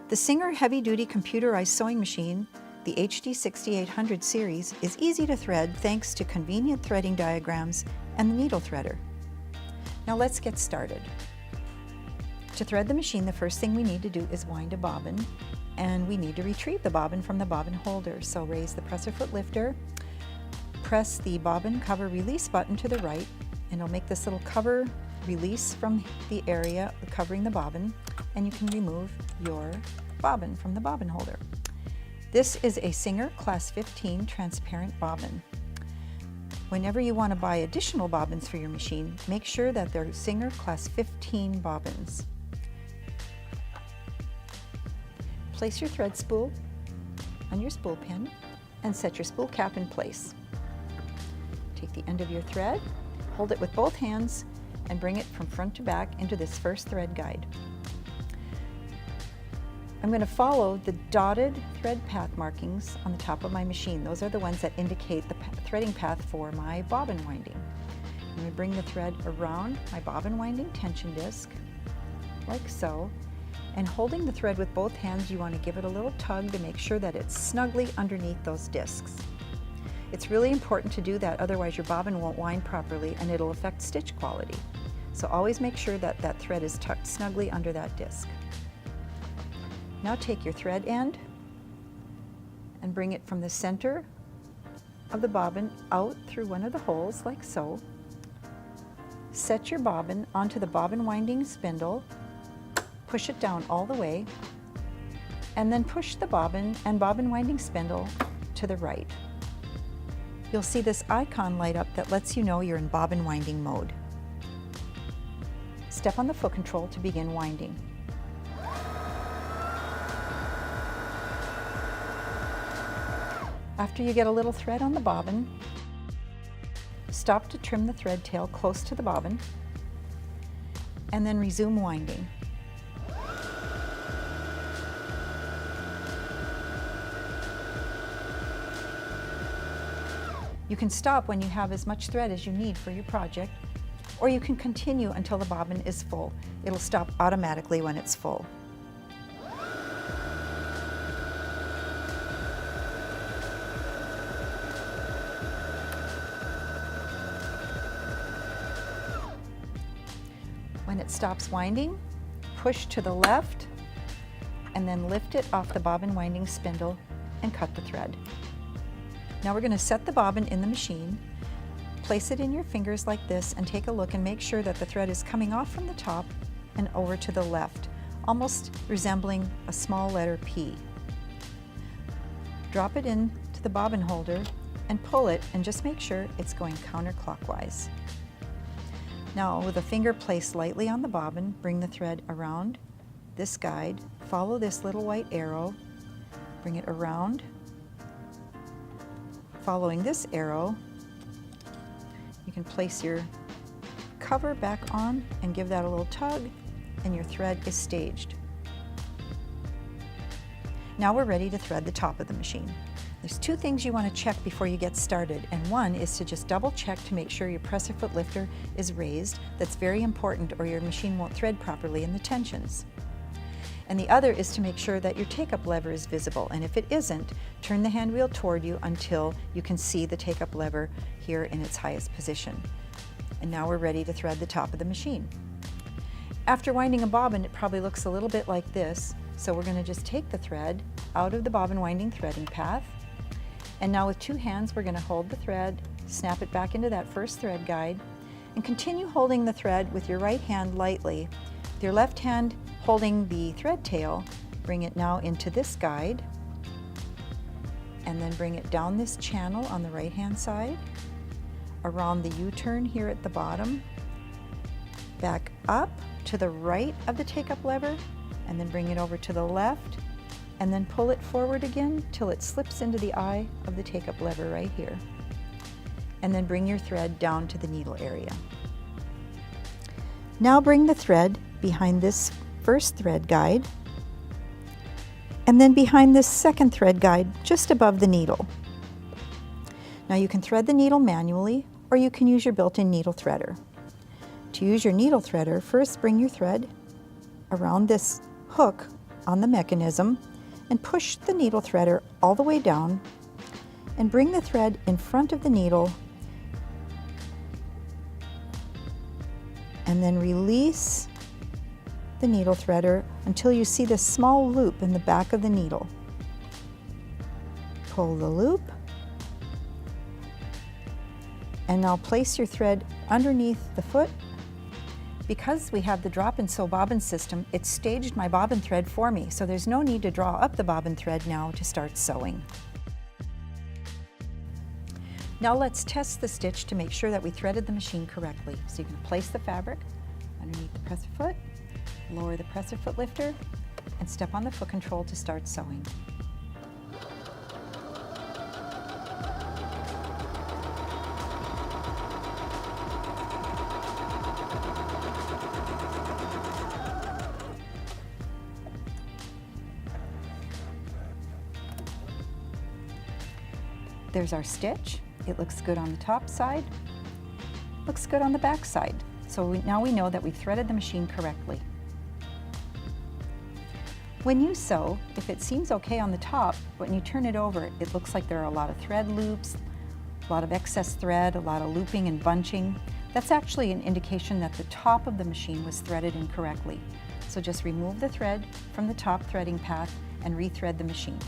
The Singer heavy-duty computerized sewing machine, the HD 6800 series, is easy to thread thanks to convenient threading diagrams and the needle threader. Now let's get started. To thread the machine, the first thing we need to do is wind a bobbin, and we need to retrieve the bobbin from the bobbin holder. So raise the presser foot lifter, press the bobbin cover release button to the right, and it'll make this little cover release from the area covering the bobbin, and you can remove your bobbin from the bobbin holder. This is a Singer Class 15 transparent bobbin. Whenever you want to buy additional bobbins for your machine, make sure that they're Singer Class 15 bobbins. Place your thread spool on your spool pin and set your spool cap in place. Take the end of your thread, hold it with both hands, and bring it from front to back into this first thread guide. I'm going to follow the dotted thread path markings on the top of my machine. Those are the ones that indicate the threading path for my bobbin winding. I'm going to bring the thread around my bobbin winding tension disc, like so, and holding the thread with both hands, you want to give it a little tug to make sure that it's snugly underneath those discs. It's really important to do that, otherwise your bobbin won't wind properly and it'll affect stitch quality. So always make sure that that thread is tucked snugly under that disc. Now take your thread end and bring it from the center of the bobbin out through one of the holes, like so. Set your bobbin onto the bobbin winding spindle, push it down all the way, and then push the bobbin and bobbin winding spindle to the right. You'll see this icon light up that lets you know you're in bobbin winding mode. Step on the foot control to begin winding. After you get a little thread on the bobbin, stop to trim the thread tail close to the bobbin, and then resume winding. You can stop when you have as much thread as you need for your project, or you can continue until the bobbin is full. It'll stop automatically when it's full. When it stops winding, push to the left and then lift it off the bobbin winding spindle and cut the thread. Now we're going to set the bobbin in the machine, place it in your fingers like this, and take a look and make sure that the thread is coming off from the top and over to the left, almost resembling a small letter P. Drop it into the bobbin holder and pull it, and just make sure it's going counterclockwise. Now, with a finger placed lightly on the bobbin, bring the thread around this guide, follow this little white arrow, bring it around. Following this arrow, you can place your cover back on and give that a little tug, and your thread is staged. Now we're ready to thread the top of the machine. There's two things you want to check before you get started, and one is to just double check to make sure your presser foot lifter is raised. That's very important, or your machine won't thread properly in the tensions. And the other is to make sure that your take-up lever is visible, and if it isn't, turn the hand wheel toward you until you can see the take-up lever here in its highest position. And now we're ready to thread the top of the machine. After winding a bobbin, it probably looks a little bit like this, so we're going to just take the thread out of the bobbin winding threading path, and now with two hands we're going to hold the thread, snap it back into that first thread guide, and continue holding the thread with your right hand lightly. With your left hand holding the thread tail, bring it now into this guide, and then bring it down this channel on the right hand side, around the U-turn here at the bottom, back up to the right of the take-up lever, and then bring it over to the left, and then pull it forward again till it slips into the eye of the take-up lever right here. And then bring your thread down to the needle area. Now bring the thread behind this first thread guide, and then behind this second thread guide just above the needle. Now you can thread the needle manually, or you can use your built-in needle threader. To use your needle threader, first bring your thread around this hook on the mechanism and push the needle threader all the way down and bring the thread in front of the needle and then release the needle threader until you see this small loop in the back of the needle. Pull the loop, and now place your thread underneath the foot. Because we have the drop and sew bobbin system, it staged my bobbin thread for me, so there's no need to draw up the bobbin thread now to start sewing. Now let's test the stitch to make sure that we threaded the machine correctly. So you can place the fabric underneath the presser foot, lower the presser foot lifter, and step on the foot control to start sewing. There's our stitch. It looks good on the top side, looks good on the back side. So now we know that we've threaded the machine correctly. When you sew, if it seems okay on the top, when you turn it over, it looks like there are a lot of thread loops, a lot of excess thread, a lot of looping and bunching. That's actually an indication that the top of the machine was threaded incorrectly. So just remove the thread from the top threading path and rethread the machine.